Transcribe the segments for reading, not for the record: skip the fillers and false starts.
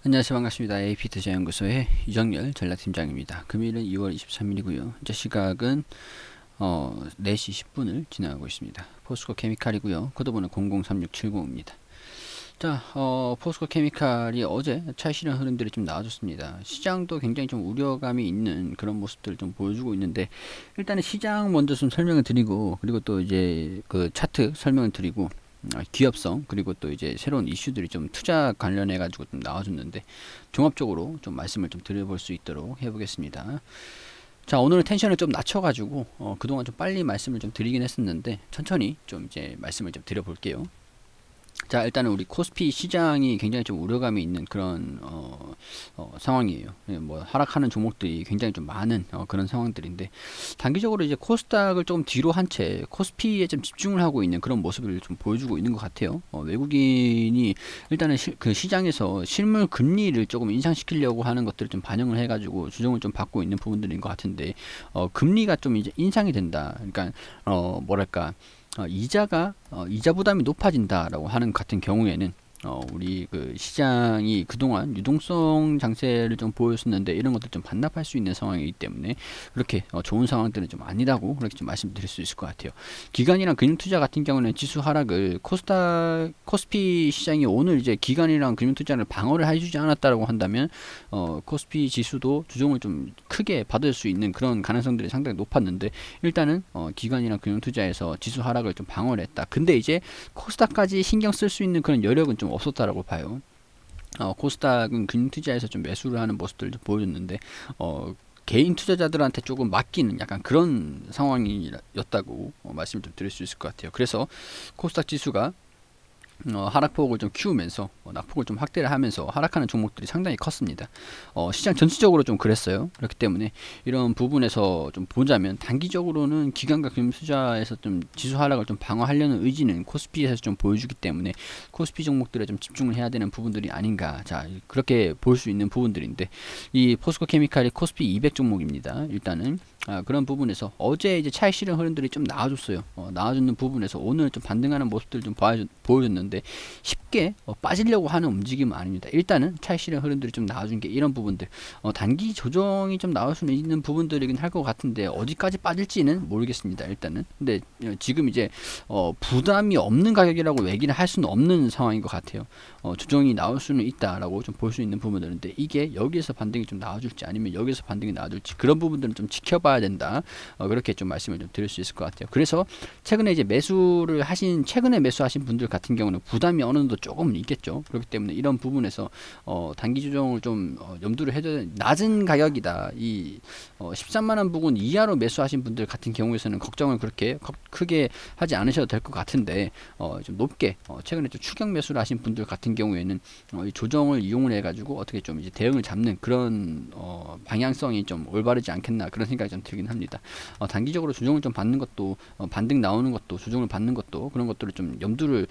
안녕하세요. 반갑습니다. AP투자연구소의 유정열 전략팀장입니다. 금일은 2월 23일이고요. 현재 시각은 4시 10분을 지나가고 있습니다. 포스코 케미칼이고요. 코드번호 003670입니다. 자, 포스코 케미칼이 어제 차익 실현 흐름들이 좀 나와줬습니다. 시장도 굉장히 좀 우려감이 있는 그런 모습들을 좀 보여주고 있는데, 일단은 시장 먼저 좀 설명을 드리고, 그리고 또 이제 그 차트 설명을 드리고, 기업성, 그리고 또 이제 새로운 이슈들이 좀 투자 관련해 가지고 좀 나와줬는데, 종합적으로 좀 말씀을 좀 드려볼 수 있도록 해보겠습니다. 자, 오늘은 텐션을 좀 낮춰가지고 그동안 좀 빨리 말씀을 좀 드리긴 했었는데, 천천히 좀 이제 말씀을 좀 드려볼게요. 자, 일단은 우리 코스피 시장이 굉장히 좀 우려감이 있는 그런 상황이에요. 예, 뭐 하락하는 종목들이 굉장히 좀 많은 그런 상황들인데, 단기적으로 이제 코스닥을 조금 뒤로 한 채 코스피에 좀 집중을 하고 있는 그런 모습을 좀 보여주고 있는 것 같아요. 외국인이 일단은 그 시장에서 실물 금리를 조금 인상시키려고 하는 것들을 좀 반영을 해가지고 조정을 좀 받고 있는 부분들인 것 같은데, 금리가 좀 이제 인상이 된다. 그러니까 뭐랄까, 이자 부담이 높아진다라고 하는 같은 경우에는 우리 그 시장이 그동안 유동성 장세를 좀 보였었는데, 이런 것들 좀 반납할 수 있는 상황이기 때문에 그렇게 좋은 상황들은 좀 아니라고 그렇게 좀 말씀드릴 수 있을 것 같아요. 기관이랑 금융투자 같은 경우는 지수 하락을 코스피 시장이 오늘 이제 기관이랑 금융투자를 방어를 해주지 않았다라고 한다면 코스피 지수도 조정을 좀 크게 받을 수 있는 그런 가능성들이 상당히 높았는데, 일단은 기관이랑 금융투자에서 지수 하락을 좀 방어를 했다. 근데 이제 코스닥까지 신경 쓸 수 있는 그런 여력은 좀 없었다라고 봐요. 코스닥은 금융투자에서 좀 매수를 하는 모습들도 보여줬는데, 개인 투자자들한테 조금 맡기는 약간 그런 상황이었다고 말씀을 좀 드릴 수 있을 것 같아요. 그래서 코스닥 지수가 하락폭을 좀 키우면서 낙폭을 좀 확대를 하면서 하락하는 종목들이 상당히 컸습니다. 시장 전체적으로 좀 그랬어요. 그렇기 때문에 이런 부분에서 좀 보자면, 단기적으로는 기관과 금융투자에서 좀 지수 하락을 좀 방어하려는 의지는 코스피에서 좀 보여주기 때문에 코스피 종목들에 좀 집중을 해야 되는 부분들이 아닌가, 자 그렇게 볼 수 있는 부분들인데, 이 포스코 케미칼이 코스피 200 종목입니다. 일단은 그런 부분에서 어제 이제 차익 실현 흐름들이 좀 나와줬어요. 나와주는 부분에서 오늘 좀 반등하는 모습들 좀 보여줬는데, 쉽게 빠지려고 하는 움직임은 아닙니다. 일단은 차익 실현 흐름들이 좀 나와준 게 이런 부분들, 단기 조정이 좀 나올 수는 있는 부분들이긴 할 것 같은데, 어디까지 빠질지는 모르겠습니다. 일단은. 근데 지금 이제 부담이 없는 가격이라고 얘기를 할 수는 없는 상황인 것 같아요. 조정이 나올 수는 있다라고 좀 볼 수 있는 부분들인데, 이게 여기에서 반등이 좀 나와줄지 아니면 여기서 반등이 나와줄지, 그런 부분들은 좀 지켜봐야 된다. 그렇게 좀 말씀을 좀 드릴 수 있을 것 같아요. 그래서 최근에 이제 최근에 매수하신 분들 같은 경우는 부담이 어느 정도 조금은 있겠죠. 그렇기 때문에 이런 부분에서 단기 조정을 좀 염두를 해둬야, 낮은 가격이다, 이 13만원 부근 이하로 매수하신 분들 같은 경우에서는 걱정을 그렇게 크게 하지 않으셔도 될 것 같은데, 좀 높게 최근에 좀 추격 매수를 하신 분들 같은 경우에는 이 조정을 이용을 해가지고 어떻게 좀 이제 대응을 잡는 그런 방향성이 좀 올바르지 않겠나, 그런 생각이 좀 들긴 합니다. 단기적으로 조정을 좀 받는 것도, 반등 나오는 것도, 조정을 받는 것도, 그런 것들을 좀 염두를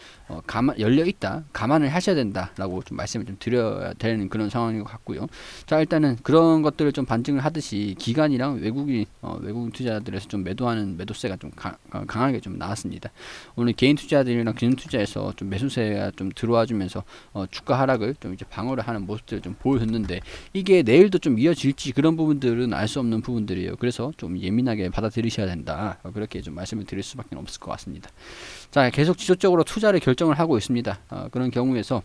열려 있다, 감안을 하셔야 된다라고 좀 말씀을 좀 드려야 되는 그런 상황인 것 같고요. 자, 일단은 그런 것들을 좀 반증을 하듯이 기관이랑 외국인 투자자들에서 좀 매도하는 매도세가 좀 강하게 좀 나왔습니다. 오늘 개인 투자들이랑 금융 투자에서 좀 매수세가 좀 들어와주면서 주가 하락을 좀 이제 방어를 하는 모습들을 좀 보여줬는데, 이게 내일도 좀 이어질지, 그런 부분들은 알 수 없는 부분들이에요. 그래서 좀 예민하게 받아들이셔야 된다, 그렇게 좀 말씀을 드릴 수밖에 없을 것 같습니다. 자, 계속 지속적으로 투자를 결정을 하고 있습니다. 그런 경우에서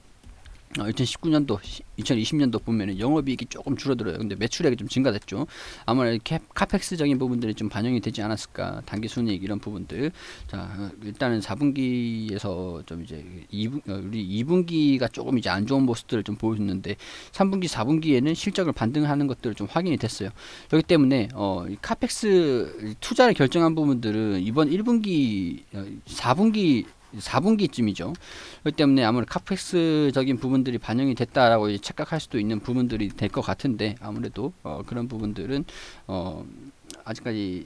2019년도, 2020년도 보면은 영업이익이 조금 줄어들어요. 근데 매출액이 좀 증가됐죠. 아무래도 카펙스적인 부분들이 좀 반영이 되지 않았을까. 단기 순이익 이런 부분들. 자, 일단은 4분기에서 좀 이제 우리 2분기가 조금 이제 안 좋은 모습들을 좀 보여줬는데, 3분기, 4분기에는 실적을 반등하는 것들을 좀 확인이 됐어요. 그렇기 때문에 카펙스 투자를 결정한 부분들은 이번 1분기, 4분기쯤이죠. 그렇기 때문에 아무래도 카펙스적인 부분들이 반영이 됐다라고 착각할 수도 있는 부분들이 될 것 같은데, 아무래도 그런 부분들은 아직까지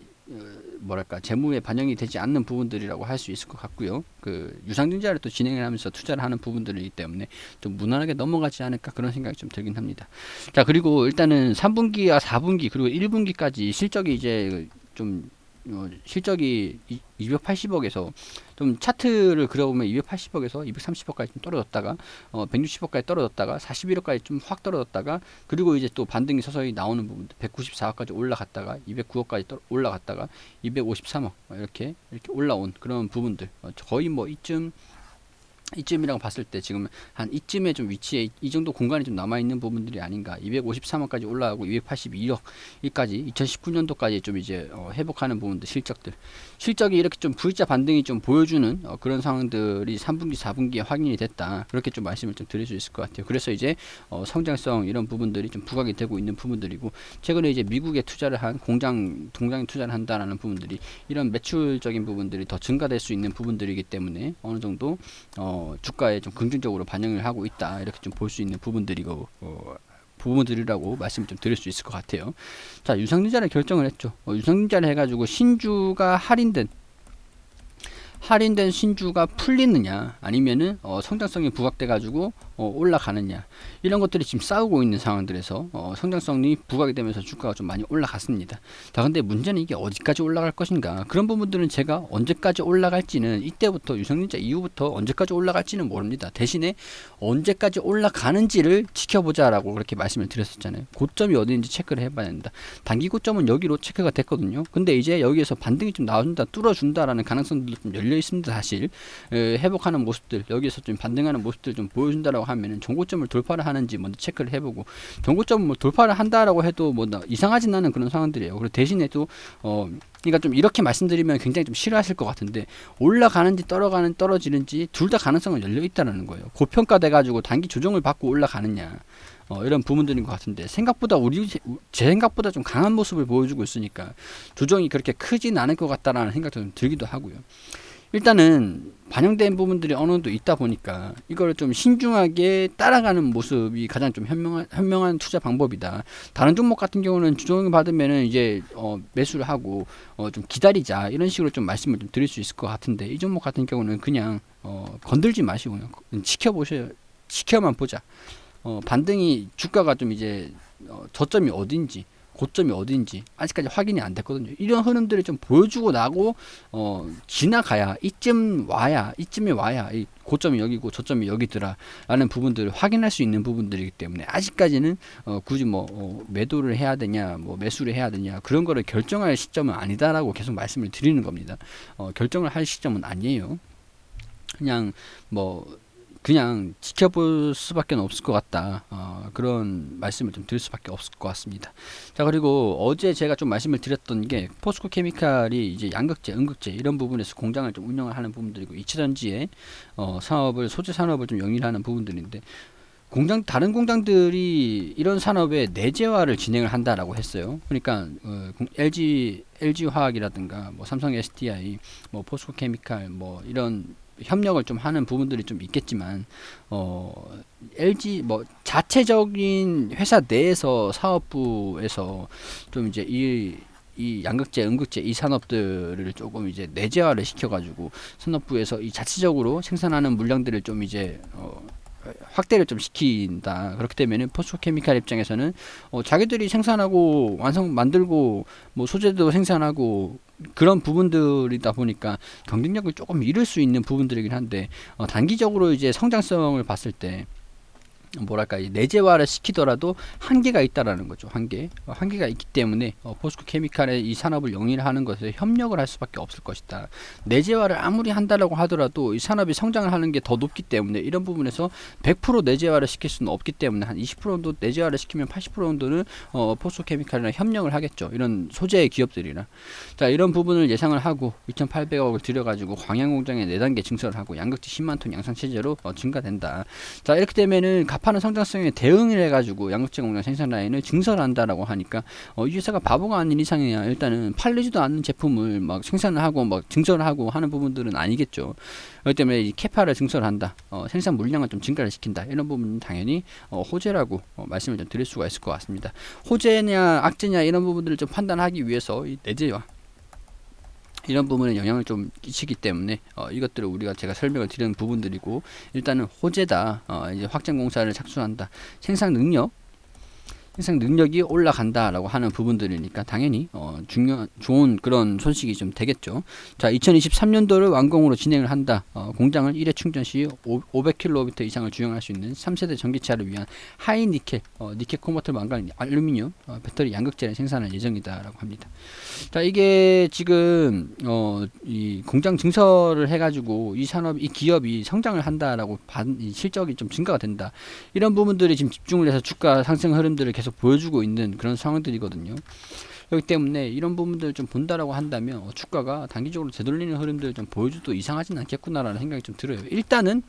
뭐랄까, 재무에 반영이 되지 않는 부분들이라고 할 수 있을 것 같고요. 그 유상증자를 또 진행을 하면서 투자를 하는 부분들이기 때문에 좀 무난하게 넘어가지 않을까, 그런 생각이 좀 들긴 합니다. 자, 그리고 일단은 3분기와 4분기 그리고 1분기까지 실적이 이제 좀 실적이 280억에서 좀 차트를 그려보면 280억에서 230억까지 좀 떨어졌다가 160억까지 떨어졌다가 41억까지 좀 확 떨어졌다가 그리고 이제 또 반등이 서서히 나오는 부분들 194억까지 올라갔다가 209억까지 올라갔다가 253억 이렇게 올라온 그런 부분들 거의 뭐 이쯤이라고 봤을 때 지금 한 이쯤에 좀 위치에 이 정도 공간이 좀 남아있는 부분들이 아닌가. 253원까지 올라가고 282억까지 2019년도까지 좀 이제 회복하는 부분들 실적이 이렇게 좀 V자 반등이 좀 보여주는 그런 상황들이 3분기 4분기에 확인이 됐다. 그렇게 좀 말씀을 좀 드릴 수 있을 것 같아요. 그래서 이제 성장성 이런 부분들이 좀 부각이 되고 있는 부분들이고 최근에 이제 미국에 투자를 한 동장에 투자를 한다라는 부분들이 이런 매출적인 부분들이 더 증가될 수 있는 부분들이기 때문에 어느 정도 주가에 좀 긍정적으로 반영을 하고 있다 이렇게 좀 볼 수 있는 부분들이라고 말씀을 좀 드릴 수 있을 것 같아요. 자, 유상증자를 결정을 했죠. 유상증자를 해가지고 신주가 할인된 신주가 풀리느냐 아니면은 성장성이 부각돼 가지고 올라가느냐 이런 것들이 지금 싸우고 있는 상황들에서 성장성이 부각이 되면서 주가가 좀 많이 올라갔습니다. 자, 근데 문제는 이게 어디까지 올라갈 것인가, 그런 부분들은 제가 언제까지 올라갈지는 이때부터 유상증자 이후부터 언제까지 올라갈지는 모릅니다. 대신에 언제까지 올라가는지를 지켜보자라고 그렇게 말씀을 드렸었잖아요. 고점이 어디인지 체크를 해봐야 된다. 단기 고점은 여기로 체크가 됐거든요. 근데 이제 여기에서 반등이 좀 나와준다, 뚫어준다라는 가능성들도 좀 열려 있습니다. 사실 회복하는 모습들, 여기에서 좀 반등하는 모습들 좀 보여준다라고 하면은 정고점을 돌파를 하는지 먼저 체크를 해보고, 정고점을 뭐 돌파를 한다라고 해도 뭐 이상하진 않은 그런 상황들이에요. 그리고 대신에도 그러니까 좀 이렇게 말씀드리면 굉장히 좀 싫어하실 것 같은데, 올라가는지 떨어지는지 둘 다 가능성은 열려 있다는 거예요. 고평가돼 가지고 단기 조정을 받고 올라가느냐, 이런 부분들인 것 같은데, 생각보다 제 생각보다 좀 강한 모습을 보여주고 있으니까 조정이 그렇게 크진 않을 것 같다라는 생각도 좀 들기도 하고요. 일단은 반영된 부분들이 어느 정도 있다 보니까 이걸 좀 신중하게 따라가는 모습이 가장 좀 현명한 투자 방법이다. 다른 종목 같은 경우는 조정을 받으면은 이제 매수를 하고 좀 기다리자 이런 식으로 좀 말씀을 좀 드릴 수 있을 것 같은데, 이 종목 같은 경우는 그냥 건들지 마시고 그냥 지켜만 보자. 반등이 주가가 좀 이제 저점이 어딘지 고점이 어딘지 아직까지 확인이 안 됐거든요. 이런 흐름들을 좀 보여주고 나고 지나가야, 이쯤에 와야 이 고점이 여기고 저점이 여기더라 라는 부분들을 확인할 수 있는 부분들이기 때문에, 아직까지는 굳이 매도를 해야 되냐 매수를 해야 되냐 그런 거를 결정할 시점은 아니다라고 계속 말씀을 드리는 겁니다. 결정을 할 시점은 아니에요. 그냥 지켜볼 수밖에 없을 것 같다. 그런 말씀을 좀 드릴 수밖에 없을 것 같습니다. 자, 그리고 어제 제가 좀 말씀을 드렸던 게 포스코 케미칼이 이제 양극재, 음극재 이런 부분에서 공장을 좀 운영을 하는 부분들이고, 이체전지의 소재 산업을 좀 영위하는 부분들인데, 다른 공장들이 이런 산업에 내재화를 진행을 한다라고 했어요. 그러니까 LG 화학이라든가 삼성 SDI, 포스코 케미칼 이런 협력을 좀 하는 부분들이 좀 있겠지만, LG 자체적인 회사 내에서 사업부에서 좀 이제 이 양극재, 음극재 이 산업들을 조금 이제 내재화를 시켜가지고 산업부에서 이 자체적으로 생산하는 물량들을 좀 이제 확대를 좀 시킨다. 그렇게 되면은 포스코케미칼 입장에서는 자기들이 생산하고 만들고 소재도 생산하고 그런 부분들이다 보니까 경쟁력을 조금 잃을 수 있는 부분들이긴 한데, 단기적으로 이제 성장성을 봤을 때 내재화를 시키더라도 한계가 있다라는 거죠. 한계가 있기 때문에 포스코 케미칼의 이 산업을 영위를 하는 것에 협력을 할 수밖에 없을 것이다. 내재화를 아무리 한다라고 하더라도 이 산업이 성장을 하는 게 더 높기 때문에, 이런 부분에서 100% 내재화를 시킬 수는 없기 때문에 한 20% 정도 내재화를 시키면 80% 정도는 포스코 케미칼이랑 협력을 하겠죠. 이런 소재 기업들이랑. 자, 이런 부분을 예상을 하고 2,800억을 들여가지고 광양공장에 4단계 증설을 하고 양극재 10만 톤 양산 체제로 증가된다. 자, 이렇게 되면은 가파른 성장성에 대응을 해가지고 양극재 공장 생산 라인을 증설한다라고 하니까 이 회사가 바보가 아닌 이상이야 일단은 팔리지도 않는 제품을 생산을 하고 증설을 하고 하는 부분들은 아니겠죠. 그렇기 때문에 이 캐파를 증설한다, 생산 물량을 좀 증가를 시킨다, 이런 부분은 당연히 호재라고 말씀을 좀 드릴 수가 있을 것 같습니다. 호재냐 악재냐 이런 부분들을 좀 판단하기 위해서 이 내재와 이런 부분에 영향을 좀 끼치기 때문에 이것들을 제가 설명을 드리는 부분들이고, 일단은 호재다. 이제 확장 공사를 착수한다. 생산 생산 능력이 올라간다라고 하는 부분들이니까 당연히 좋은 그런 소식이 좀 되겠죠. 자, 2023년도를 완공으로 진행을 한다. 공장을 1회 충전 시 500km 이상을 주행할 수 있는 3세대 전기차를 위한 하이 니켈, 니켈 코버터 망간 알루미늄 배터리 양극재를 생산할 예정이다라고 합니다. 자, 이게 지금 이 공장 증설을 해가지고 이 산업, 이 기업이 성장을 한다라고 이 실적이 좀 증가가 된다. 이런 부분들이 지금 집중을 해서 주가 상승 흐름들을 계속 보여주고 있는 그런 상황들이거든요. 그렇기 때문에 이런 부분들을 좀 본다라고 한다면 주가가 단기적으로 되돌리는 흐름들을 좀 보여줘도 이상하진 않겠구나라는 생각이 좀 들어요. 일단은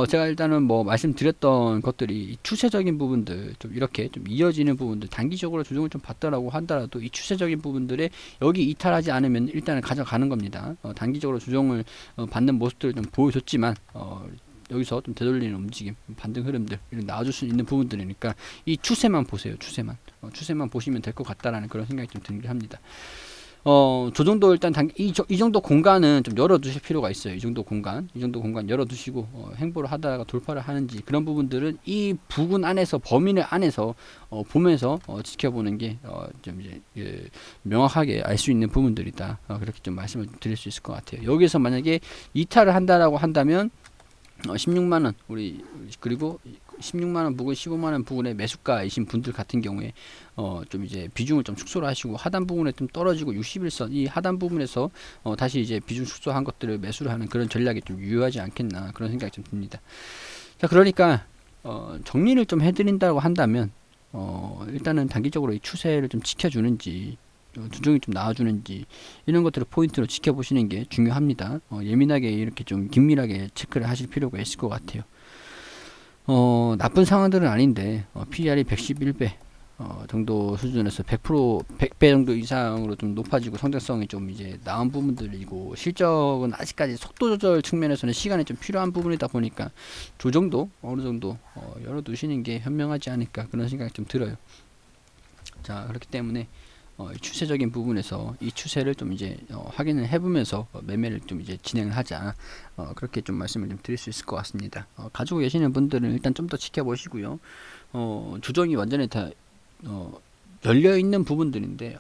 제가 일단은 뭐 말씀드렸던 것들이 추세적인 부분들 좀 이렇게 좀 이어지는 부분들 단기적으로 조정을 좀 받더라고 한다라도 이 추세적인 부분들에 여기 이탈하지 않으면 일단은 가져가는 겁니다. 단기적으로 조정을 받는 모습들을 좀 보여줬지만 여기서 좀 되돌리는 움직임, 반등 흐름들 이런 나와줄 수 있는 부분들이니까 이 추세만 보세요. 추세만 보시면 될 것 같다라는 그런 생각이 좀 들긴 합니다. 조정도 일단 이 정도 공간은 좀 열어두실 필요가 있어요. 이 정도 공간 열어두시고 행보를 하다가 돌파를 하는지 그런 부분들은 이 부분 안에서 범위를 안에서 보면서 지켜보는 게 좀 이제 명확하게 알 수 있는 부분들이다. 그렇게 좀 말씀을 드릴 수 있을 것 같아요. 여기서 만약에 이탈을 한다라고 한다면 16만원 그리고 16만원 부근 15만원 부근의 매수가이신 분들 같은 경우에 좀 이제 비중을 좀 축소를 하시고 하단 부분에 좀 떨어지고 61선 이 하단 부분에서 다시 이제 비중 축소한 것들을 매수를 하는 그런 전략이 좀 유효하지 않겠나 그런 생각이 좀 듭니다. 자, 그러니까 정리를 좀 해드린다고 한다면 일단은 단기적으로 이 추세를 좀 지켜주는지 조정이 좀 나와주는지 이런 것들을 포인트로 지켜보시는 게 중요합니다. 예민하게 이렇게 좀 긴밀하게 체크를 하실 필요가 있을 것 같아요. 나쁜 상황들은 아닌데 PER이 111배 정도 수준에서 100배 정도 이상으로 좀 높아지고 성장성이 좀 이제 나은 부분들이고 실적은 아직까지 속도 조절 측면에서는 시간이 좀 필요한 부분이다 보니까 조정도 어느 정도 열어두시는 게 현명하지 않을까 그런 생각이 좀 들어요. 자, 그렇기 때문에 추세적인 부분에서 이 추세를 좀 이제 확인을 해보면서 매매를 좀 이제 진행을 하자 그렇게 좀 말씀을 좀 드릴 수 있을 것 같습니다. 가지고 계시는 분들은 일단 좀 더 지켜보시고요. 조정이 완전히 다 열려 있는 부분들인데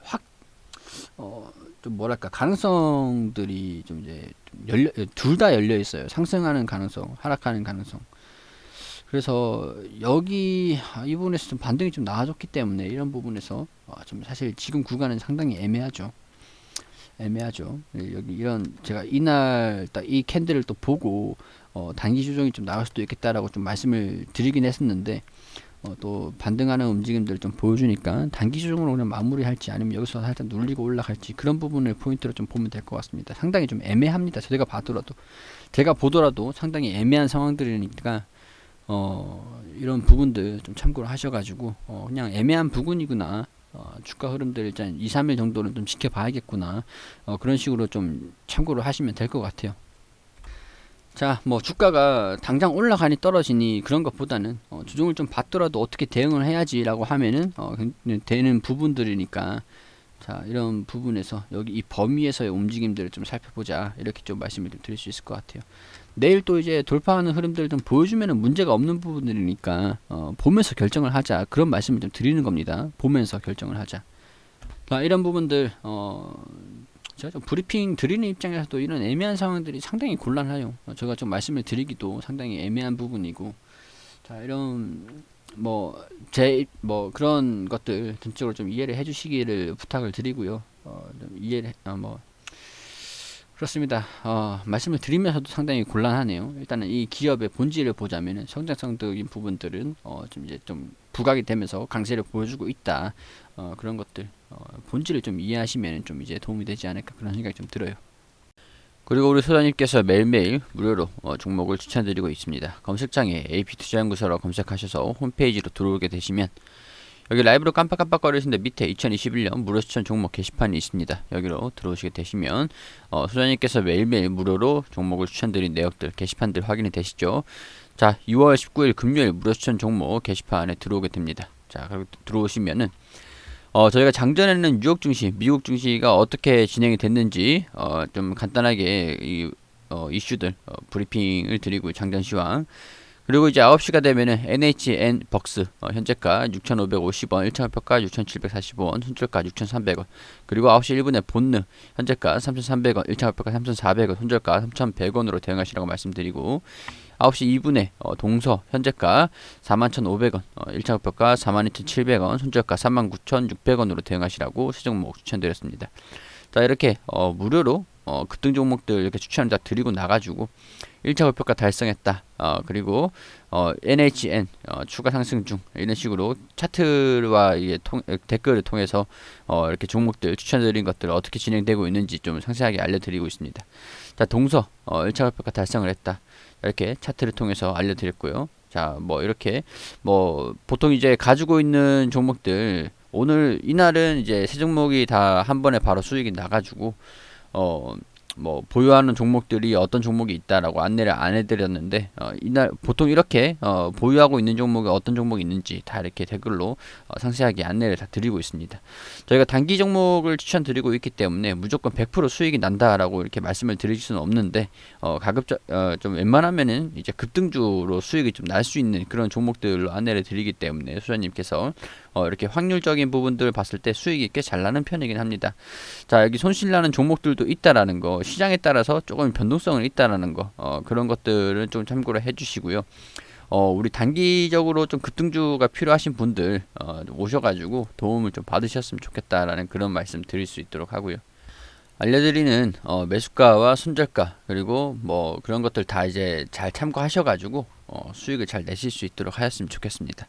좀 뭐랄까 가능성들이 좀 이제 둘 다 열려 있어요. 상승하는 가능성, 하락하는 가능성. 그래서 여기 이 부분에서 좀 반등이 좀 나아졌기 때문에 이런 부분에서 좀 사실 지금 구간은 상당히 애매하죠. 여기 이런 제가 이날 딱 이 캔들을 또 보고 단기 조정이 좀 나올 수도 있겠다라고 좀 말씀을 드리긴 했었는데 또 반등하는 움직임들을 좀 보여주니까 단기 조정으로 그냥 마무리할지 아니면 여기서 살짝 눌리고 올라갈지 그런 부분을 포인트로 좀 보면 될 것 같습니다. 상당히 좀 애매합니다. 제가 보더라도 상당히 애매한 상황들이니까 이런 부분들 좀 참고를 하셔가지고 그냥 애매한 부분이구나 주가 흐름들 일단 2-3일 정도는 좀 지켜봐야겠구나 그런 식으로 좀 참고를 하시면 될 것 같아요. 자, 뭐 주가가 당장 올라가니 떨어지니 그런 것보다는 조정을 좀 받더라도 어떻게 대응을 해야지 라고 하면은 되는 부분들이니까 자, 이런 부분에서 여기 이 범위에서의 움직임들을 좀 살펴보자 이렇게 좀 말씀을 좀 드릴 수 있을 것 같아요. 내일 또 이제 돌파하는 흐름들을 좀 보여주면은 문제가 없는 부분들이니까 보면서 결정을 하자 그런 말씀을 좀 드리는 겁니다. 보면서 결정을 하자. 자, 이런 부분들 제가 좀 브리핑 드리는 입장에서도 이런 애매한 상황들이 상당히 곤란해요. 제가 좀 말씀을 드리기도 상당히 애매한 부분이고 자, 이런 그런 것들 전적으로 좀 이해를 해주시기를 부탁을 드리고요. 좀 그렇습니다. 말씀을 드리면서도 상당히 곤란하네요. 일단은 이 기업의 본질을 보자면은 성장성적인 부분들은 좀 이제 좀 부각이 되면서 강세를 보여주고 있다. 그런 것들 본질을 좀 이해하시면 좀 이제 도움이 되지 않을까 그런 생각이 좀 들어요. 그리고 우리 소장님께서 매일매일 무료로 종목을 추천드리고 있습니다. 검색창에 AP투자연구소라고 검색하셔서 홈페이지로 들어오게 되시면 여기 라이브로 깜빡깜빡거리시는데 밑에 2021년 무료 추천 종목 게시판이 있습니다. 여기로 들어오시게 되시면 소장님께서 매일매일 무료로 종목을 추천드린 내역들 게시판들 확인이 되시죠. 자, 2월 19일 금요일 무료 추천 종목 게시판에 들어오게 됩니다. 자, 그리고 들어오시면은 저희가 장전에는 뉴욕 증시, 미국 증시가 어떻게 진행이 됐는지 좀 간단하게 이 이슈들 브리핑을 드리고 장전 시황 그리고 이제 9시가 되면은 NHN 벅스 현재가 6,550원, 1차 목표가 6,745원, 손절가 6,300원. 그리고 9시 1분에 본느 현재가 3,300원, 1차 목표가 3,400원, 손절가 3,100원으로 대응하시라고 말씀드리고 9시 2분에 동서 현재가 41,500원, 1차 목표가 42,700원, 손절가 39,600원으로 대응하시라고 세 종목 추천드렸습니다. 자, 이렇게 무료로 급등 종목들 이렇게 추천을 다 드리고 나가지고 1차 목표가 달성했다. 그리고 NHN 추가 상승 중 이런 식으로 차트와 이게 댓글을 통해서 이렇게 종목들 추천드린 것들 어떻게 진행되고 있는지 좀 상세하게 알려드리고 있습니다. 자, 동서 1차 목표가 달성을 했다. 이렇게 차트를 통해서 알려드렸고요. 자, 뭐 이렇게 뭐 보통 이제 가지고 있는 종목들 오늘 이날은 이제 세 종목이 다 한 번에 바로 수익이 나가지고 뭐 보유하는 종목들이 어떤 종목이 있다라고 안내를 안 해드렸는데 이날 보통 이렇게 보유하고 있는 종목이 어떤 종목이 있는지 다 이렇게 댓글로 상세하게 안내를 다 드리고 있습니다. 저희가 단기 종목을 추천드리고 있기 때문에 무조건 100% 수익이 난다라고 이렇게 말씀을 드릴 수는 없는데 가급적 좀 웬만하면은 이제 급등주로 수익이 좀 날 수 있는 그런 종목들로 안내를 드리기 때문에 소장님께서 이렇게 확률적인 부분들을 봤을 때 수익이 꽤 잘 나는 편이긴 합니다. 자, 여기 손실나는 종목들도 있다라는 거, 시장에 따라서 조금 변동성은 있다라는 거, 그런 것들은 좀 참고를 해주시고요. 우리 단기적으로 좀 급등주가 필요하신 분들 오셔가지고 도움을 좀 받으셨으면 좋겠다라는 그런 말씀 드릴 수 있도록 하고요. 알려드리는 매수가와 손절가 그리고 뭐 그런 것들 다 이제 잘 참고하셔가지고 수익을 잘 내실 수 있도록 하였으면 좋겠습니다.